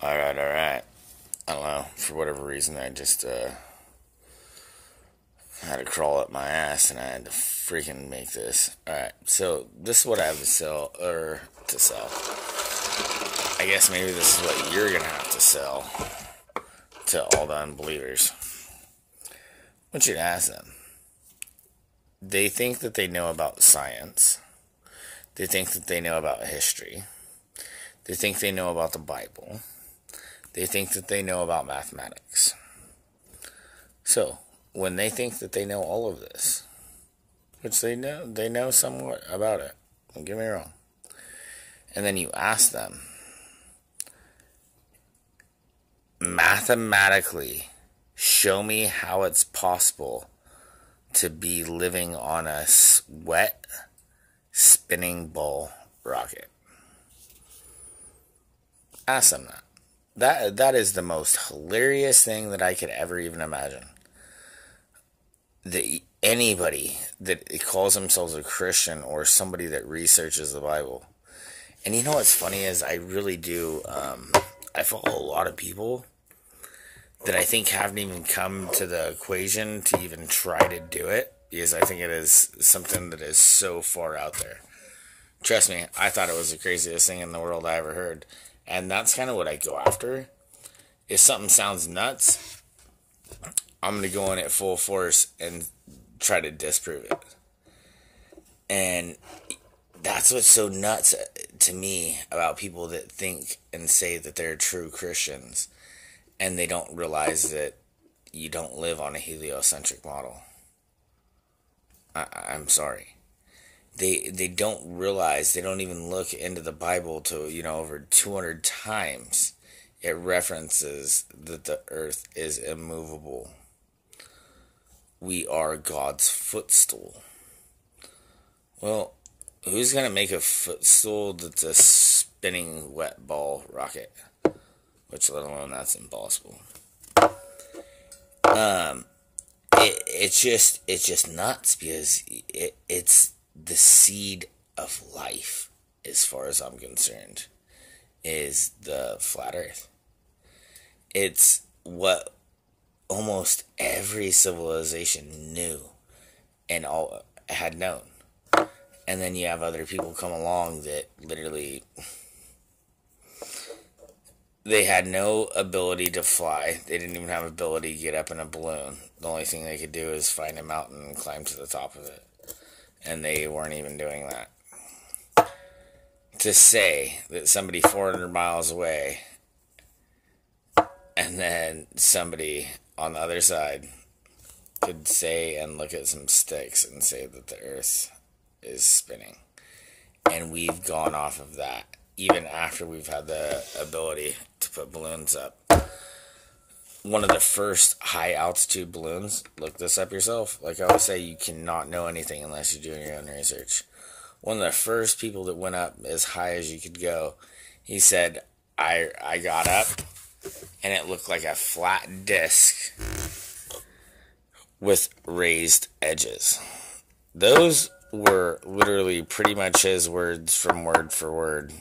Alright, alright. I don't know. For whatever reason, I just had to crawl up my ass and I had to freaking make this. Alright, so this is what I have to sell, or to sell. I guess maybe this is what you're gonna have to sell to all the unbelievers. I want you to ask them. They think that they know about science. They think that they know about history. They think they know about the Bible. They think that they know about mathematics. So, when they think that they know all of this, which they know somewhat about it, don't get me wrong, and then you ask them, mathematically, show me how it's possible to be living on a wet, spinning ball rocket. Ask them that. That is the most hilarious thing that I could ever even imagine. That anybody that calls themselves a Christian or somebody that researches the Bible. And you know what's funny is I really do, I follow a lot of people that I think haven't even come to the equation to even try to do it, because I think it is something that is so far out there. Trust me, I thought it was the craziest thing in the world I ever heard. And that's kind of what I go after. If something sounds nuts, I'm going to go in at full force and try to disprove it. And that's what's so nuts to me about people that think and say that they're true Christians, and they don't realize that you don't live on a heliocentric model. I'm sorry. They don't realize, they don't even look into the Bible to, over 200 times it references that the earth is immovable. We are God's footstool. Well, who's going to make a footstool that's a spinning wet ball rocket? Which, let alone, that's impossible. It's just nuts, because it's the seed of life, as far as I'm concerned, is the flat earth. It's what almost every civilization knew and all had known. And then you have other people come along that literally, they had no ability to fly. They didn't even have ability to get up in a balloon. The only thing they could do is find a mountain and climb to the top of it. And they weren't even doing that. To say that somebody 400 miles away, and then somebody on the other side could say and look at some sticks and say that the earth is spinning. And we've gone off of that, even after we've had the ability to put balloons up. One of the first high altitude balloons, look this up yourself. Like I always say, you cannot know anything unless you're doing your own research. One of the first people that went up as high as you could go, he said, I got up and it looked like a flat disc with raised edges. Those were literally pretty much his words from word for word,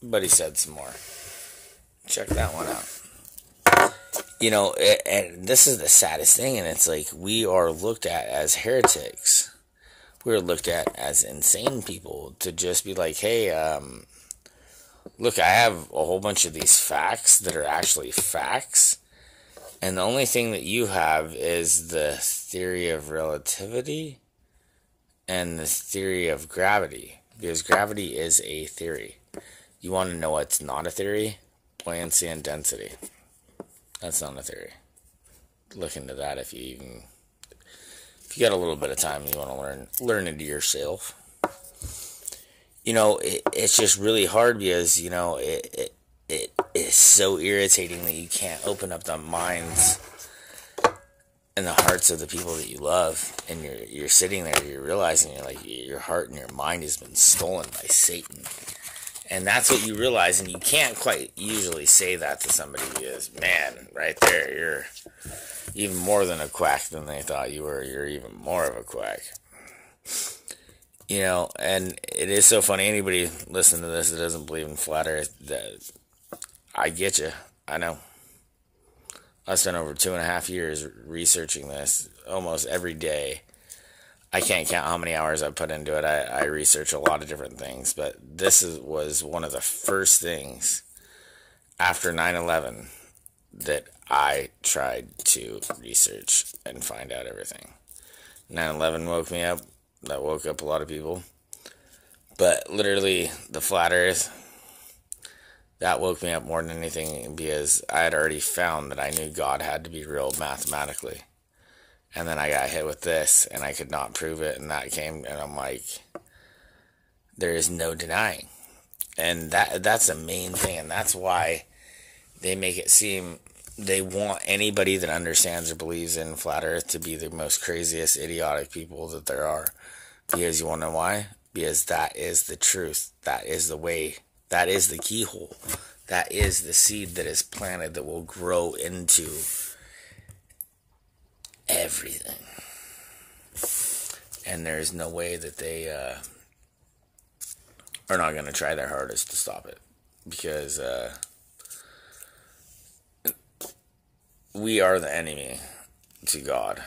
but he said some more. Check that one out. And this is the saddest thing, and it's like we are looked at as heretics. We're looked at as insane people to just be like, hey, look, I have a whole bunch of these facts that are actually facts, and the only thing that you have is the theory of relativity and the theory of gravity, because gravity is a theory. You want to know what's not a theory? Buoyancy and density. That's not a theory. Look into that if you got a little bit of time and you want to learn into yourself. It's just really hard, because, it is so irritating that you can't open up the minds and the hearts of the people that you love, and you're sitting there, you're realizing your heart and your mind has been stolen by Satan. And that's what you realize, and you can't quite usually say that to somebody, because, man, right there, you're even more than a quack than they thought you were. You're even more of a quack. And it is so funny. Anybody listening to this that doesn't believe in flat earth, I get you. I know. I spent over 2.5 years researching this almost every day. I can't count how many hours I put into it. I research a lot of different things, but was one of the first things after 9/11 that I tried to research and find out everything. 9/11 woke me up. That woke up a lot of people. But literally, the flat earth, that woke me up more than anything, because I had already found that I knew God had to be real mathematically. And then I got hit with this, and I could not prove it, and that came, and I'm like, there is no denying. And that's the main thing, and that's why they make it seem they want anybody that understands or believes in flat earth to be the most craziest, idiotic people that there are. Because you want to know why? Because that is the truth. That is the way. That is the keyhole. That is the seed that is planted that will grow into everything. And there's no way that they are not going to try their hardest to stop it. Because we are the enemy to God,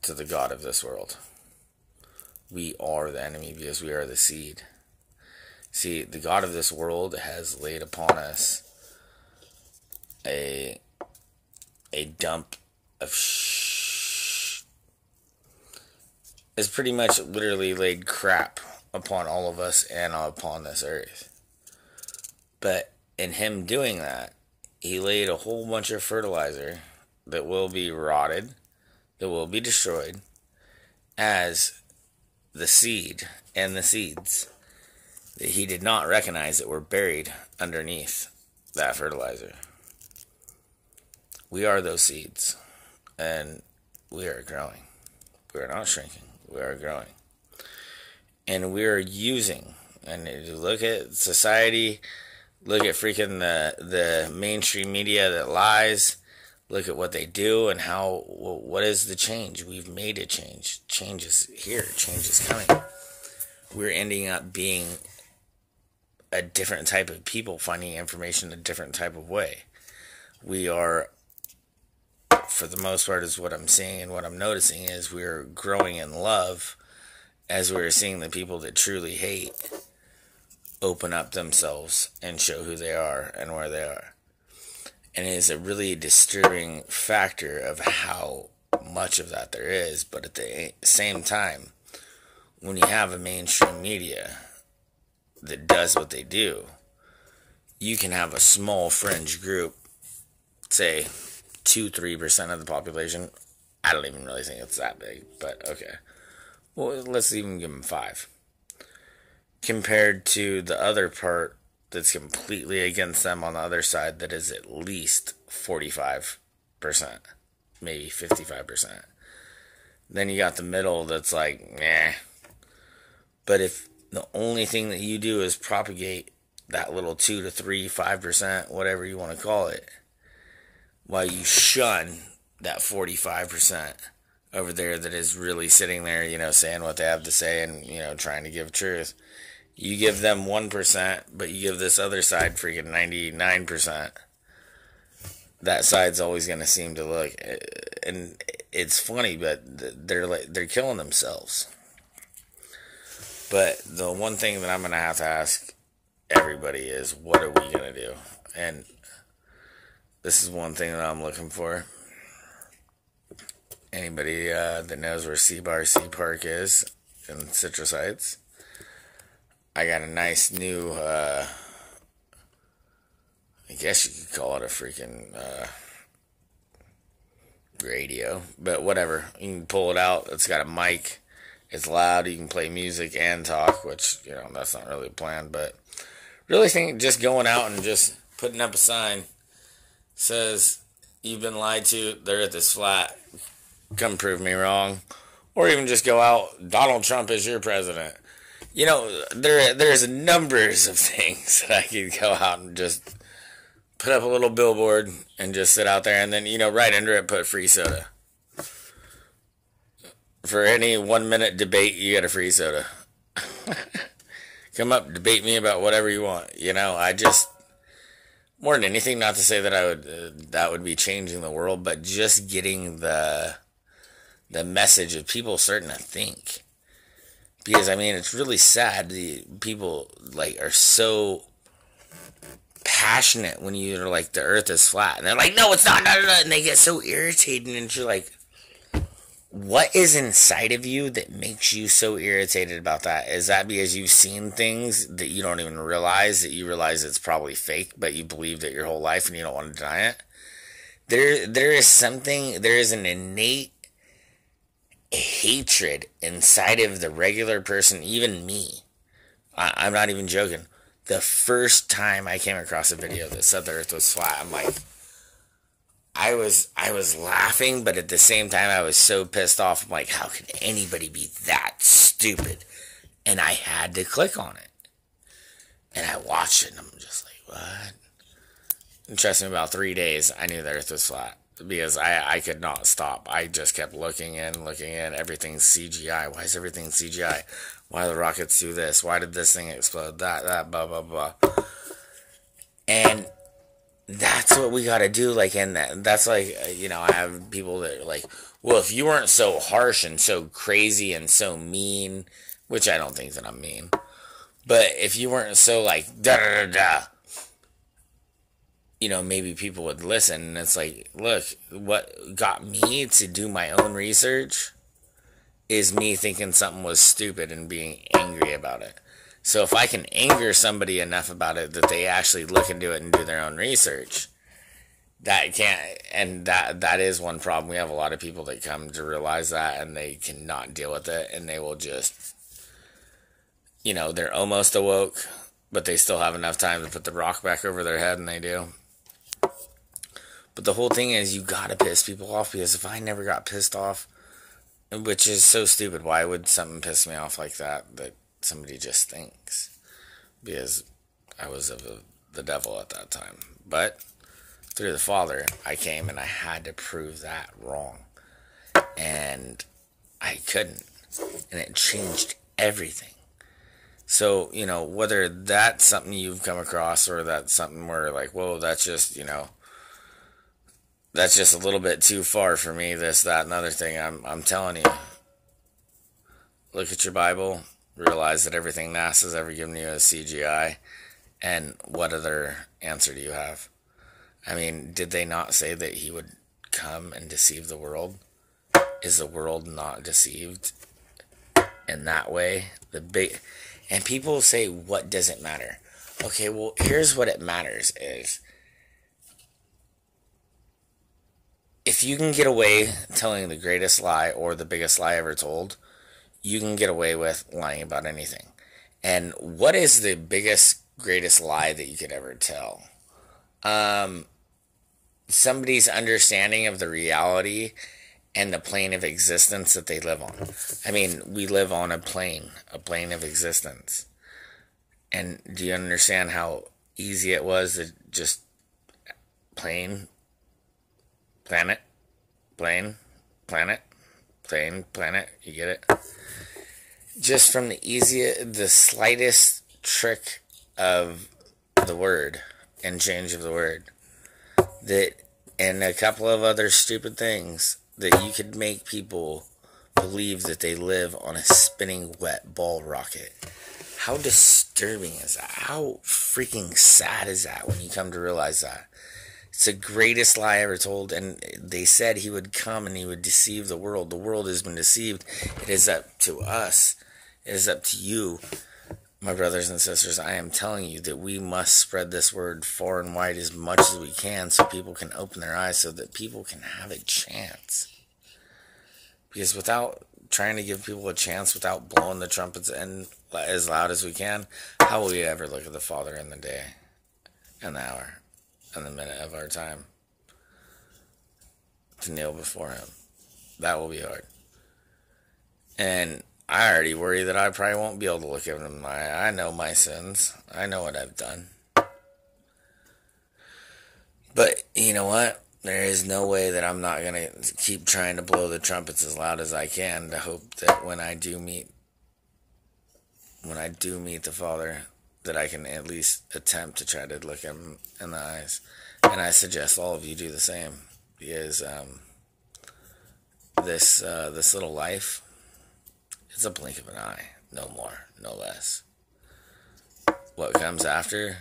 to the God of this world. We are the enemy because we are the seed. See, the God of this world has laid upon us a dump of It's pretty much literally laid crap upon all of us and upon this earth. But in him doing that, he laid a whole bunch of fertilizer that will be rotted, that will be destroyed, as the seed and the seeds that he did not recognize that were buried underneath that fertilizer. We are those seeds, and we are growing. We are not shrinking. We are growing. And we are using, and if you look at society, look at freaking the mainstream media that lies, look at what they do and how, what is the change? We've made a change. Change is here. Change is coming. We're ending up being a different type of people, finding information a different type of way. We are, for the most part, is what I'm seeing and what I'm noticing, is we're growing in love as we're seeing the people that truly hate open up themselves and show who they are and where they are. And it is a really disturbing factor of how much of that there is. But at the same time, when you have a mainstream media that does what they do, you can have a small fringe group, say 2-3% of the population. I don't even really think it's that big, but okay. Well, let's even give them 5. Compared to the other part that's completely against them on the other side, that is at least 45%, maybe 55%. Then you got the middle that's like, nah. But if the only thing that you do is propagate that little 2 to 3, 5%, whatever you want to call it, while you shun that 45% over there that is really sitting there, saying what they have to say and, trying to give truth. You give them 1%, but you give this other side freaking 99%. That side's always going to seem to look, and it's funny, but they're killing themselves. But the one thing that I'm going to have to ask everybody is, what are we going to do? And this is one thing that I'm looking for. Anybody that knows where Sea-Bar Sea Park is in Citrus Heights, I got a nice new, I guess you could call it a freaking radio, but whatever. You can pull it out. It's got a mic. It's loud. You can play music and talk, which, that's not really planned, but really think just going out and just putting up a sign says, you've been lied to, they're at this flat, come prove me wrong. Or even just go out, Donald Trump is your president. There's numbers of things that I could go out and just put up a little billboard and just sit out there, and then, right under it, put free soda. For any 1-minute debate, you get a free soda. Come up, debate me about whatever you want. more than anything, not to say that I would that would be changing the world, but just getting the message of people starting to think. Because I mean, it's really sad. The people like are so passionate when you're like the Earth is flat, and they're like, no, it's not, no, no, no, and they get so irritated, and you're like, what is inside of you that makes you so irritated about that? Is that because you've seen things that you don't even realize, that you realize it's probably fake, but you believed it your whole life and you don't want to deny it? There is something, there is an innate hatred inside of the regular person, even me. I'm not even joking. The first time I came across a video that said the Earth was flat, I'm like, I was laughing, but at the same time I was so pissed off. I'm like, how could anybody be that stupid? And I had to click on it. And I watched it and I'm just like, what? And trust me, about 3 days I knew the Earth was flat. Because I could not stop. I just kept looking in. Everything's CGI. Why is everything CGI? Why do the rockets do this? Why did this thing explode? That, blah, blah, blah. And that's what we gotta do. Like, and that's like, I have people that are like, well, if you weren't so harsh and so crazy and so mean, which I don't think that I'm mean, but if you weren't so like, da da da da, maybe people would listen. And it's like, look, what got me to do my own research is me thinking something was stupid and being angry about it. So if I can anger somebody enough about it that they actually look into it and do their own research, that is one problem. We have a lot of people that come to realize that and they cannot deal with it, and they will just, they're almost awoke, but they still have enough time to put the rock back over their head, and they do. But the whole thing is, you gotta piss people off, because if I never got pissed off, which is so stupid, why would something piss me off like that somebody just thinks? Because I was of the devil at that time. But through the Father, I came and I had to prove that wrong. And I couldn't. And it changed everything. So, whether that's something you've come across, or that's something where like, whoa, that's just, that's just a little bit too far for me, this, that, and other thing. I'm telling you, look at your Bible, realize that everything NASA's ever given you is CGI, and what other answer do you have? I mean, did they not say that he would come and deceive the world? Is the world not deceived in that way? And people say, what does it matter? Okay, well, here's what it matters is, if you can get away telling the greatest lie or the biggest lie ever told, you can get away with lying about anything. And what is the biggest, greatest lie that you could ever tell? Somebody's understanding of the reality and the plane of existence that they live on. I mean, we live on a plane of existence. And do you understand how easy it was to just planet, you get it? Just from the slightest trick of the word and change of the word, that, and a couple of other stupid things, that you could make people believe that they live on a spinning wet ball rocket. How disturbing is that? How freaking sad is that when you come to realize that? It's the greatest lie ever told, and they said he would come and he would deceive the world. The world has been deceived. It is up to us. It is up to you, my brothers and sisters. I am telling you that we must spread this word far and wide as much as we can, so people can open their eyes, so that people can have a chance. Because without trying to give people a chance, without blowing the trumpets in as loud as we can, how will we ever look at the Father in the day and the hour and the minute of our time to kneel before him? That will be hard. And I already worry that I probably won't be able to look at him in my eye. I know my sins. I know what I've done. But you know what? There is no way that I'm not going to keep trying to blow the trumpets as loud as I can, to hope that when I do meet the Father, that I can at least attempt to try to look him in the eyes. And I suggest all of you do the same, because this little life, it's a blink of an eye, no more, no less. What comes after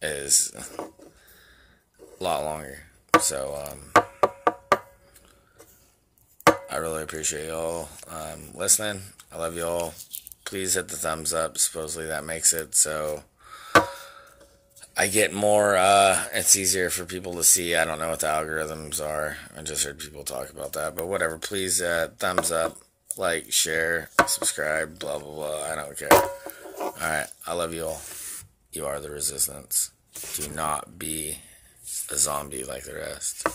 is a lot longer. So I really appreciate y'all listening. I love y'all. Please hit the thumbs up. Supposedly that makes it so I get more, it's easier for people to see. I don't know what the algorithms are. I just heard people talk about that. But whatever, please thumbs up, like, share, subscribe, blah, blah, blah. I don't care. Alright, I love you all. You are the resistance. Do not be a zombie like the rest.